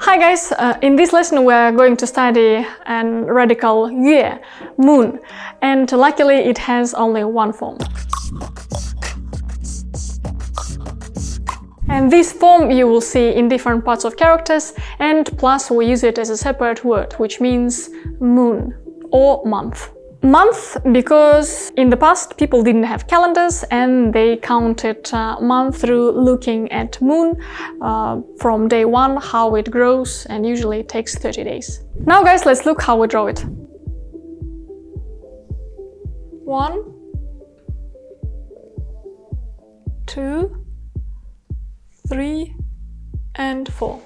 Hi guys, in this lesson we're going to study an radical yue, moon, and luckily it has only one form. And this form you will see in different parts of characters, and plus we use it as a separate word, which means moon or month. Month because in the past people didn't have calendars and they counted month through looking at moon from day one, how it grows, and usually it takes 30 days. Now guys, let's look how we draw it. 1, 2, 3 and 4.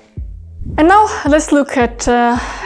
And now let's look at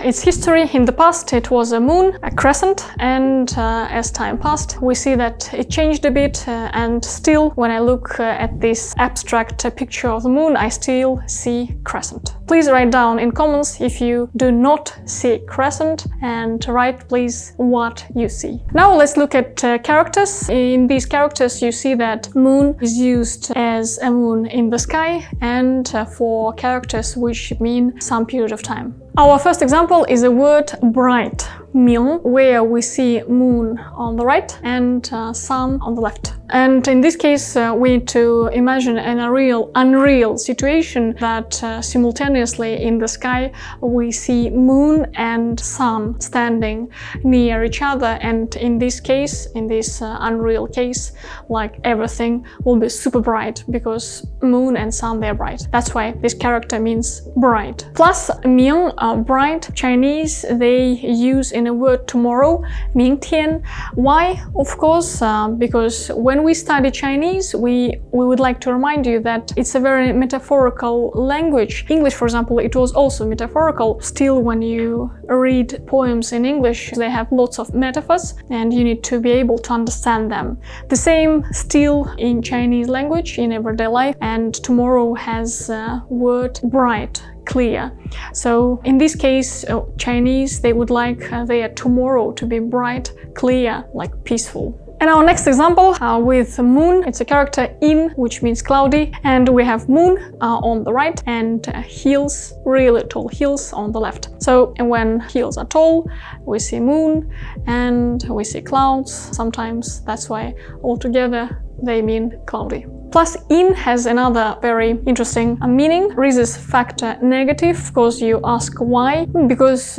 its history. In the past it was a moon, a crescent, and as time passed we see that it changed a bit, and still when I look at this abstract picture of the moon I still see crescent. Please write down in comments if you do not see crescent, and write please what you see. Now let's look at characters. In these characters you see that moon is used as a moon in the sky and for characters which mean some period of time. Our first example is the word bright, 明, where we see moon on the right and sun on the left. And in this case we need to imagine an unreal situation that simultaneously in the sky we see moon and sun standing near each other, and in this case, in this unreal case, like everything will be super bright because moon and sun, they're bright. That's why this character means bright. Plus 明, bright, Chinese, they use in a word tomorrow, 明天. Why? Of course, because when we study Chinese, we would like to remind you that it's a very metaphorical language. English, for example, it was also metaphorical. Still, when you read poems in English, they have lots of metaphors and you need to be able to understand them. The same still in Chinese language, in everyday life, and tomorrow has word bright, clear. So in this case, Chinese, they would like their tomorrow to be bright, clear, like peaceful. And our next example with moon, it's a character in, which means cloudy, and we have moon on the right and hills, really tall hills on the left. So when hills are tall, we see moon and we see clouds sometimes. That's why altogether they mean cloudy. Plus in has another very interesting meaning. Rhesus factor negative, because you ask why. Because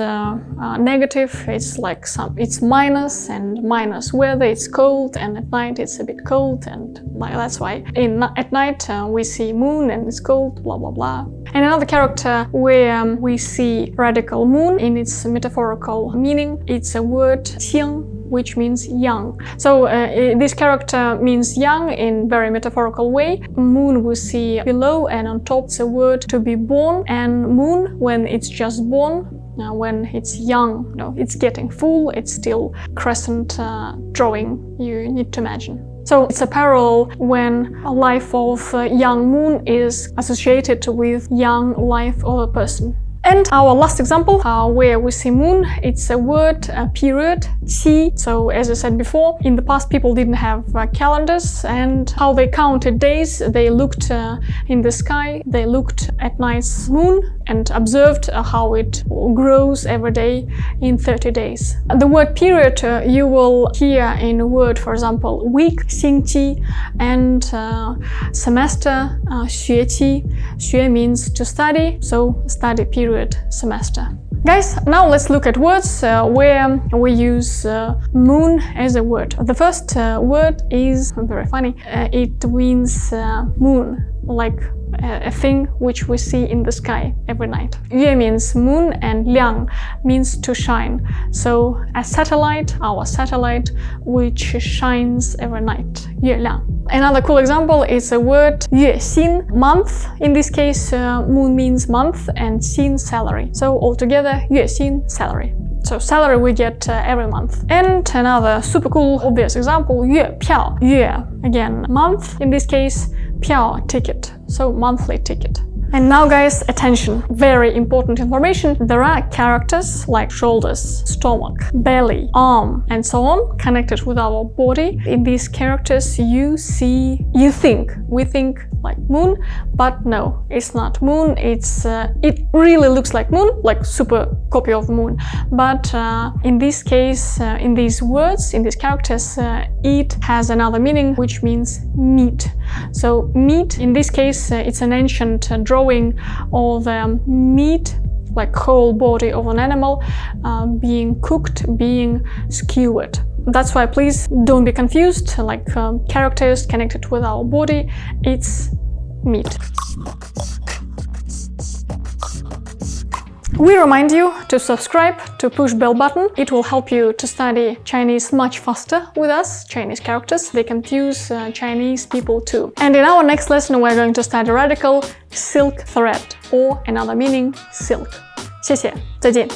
negative, it's like it's minus, and minus weather, it's cold, and at night it's a bit cold, and that's why at night we see moon and it's cold, blah blah blah. And another character where we see radical moon in its metaphorical meaning, it's a word 青, which means young. So this character means young in very metaphorical way. Moon we see below, and on top it's a word to be born, and moon when it's just born, when it's young, it's getting full, it's still crescent drawing, you need to imagine. So it's a parallel when a life of a young moon is associated with young life of a person. And our last example, where we see moon, it's a word, a period, 期. So as I said before, in the past people didn't have calendars, and how they counted days, they looked in the sky, they looked at night's moon and observed how it grows every day in 30 days. The word period you will hear in a word, for example, week, 星期, and semester, 学期. 学 means to study, so study period, semester. Guys, now let's look at words where we use moon as a word. The first word is very funny. It means moon, like a thing which we see in the sky every night. Yue means moon, and liang means to shine. So a satellite, our satellite, which shines every night. 月亮. Another cool example is a word 月薪, month. In this case, moon means month, and 薪 salary. So altogether, 月薪 salary. So salary we get every month. And another super cool obvious example, 月票. 月, again, month. In this case, 票 ticket. So monthly ticket. And now guys, attention, very important information. There are characters like shoulders, stomach, belly, arm, and so on, connected with our body. In these characters we think like moon, but no, it's not moon. It really looks like moon, like super copy of moon. But in this case, in these words, in these characters, it has another meaning, which means meat. So meat, in this case, it's an ancient drawing of meat, like whole body of an animal, being cooked, being skewered. That's why please don't be confused, like characters connected with our body, it's meat. We remind you to subscribe, to push bell button. It will help you to study Chinese much faster with us, Chinese characters. They confuse Chinese people too. And in our next lesson, we're going to study radical silk thread, or another meaning, silk. 谢谢，再见。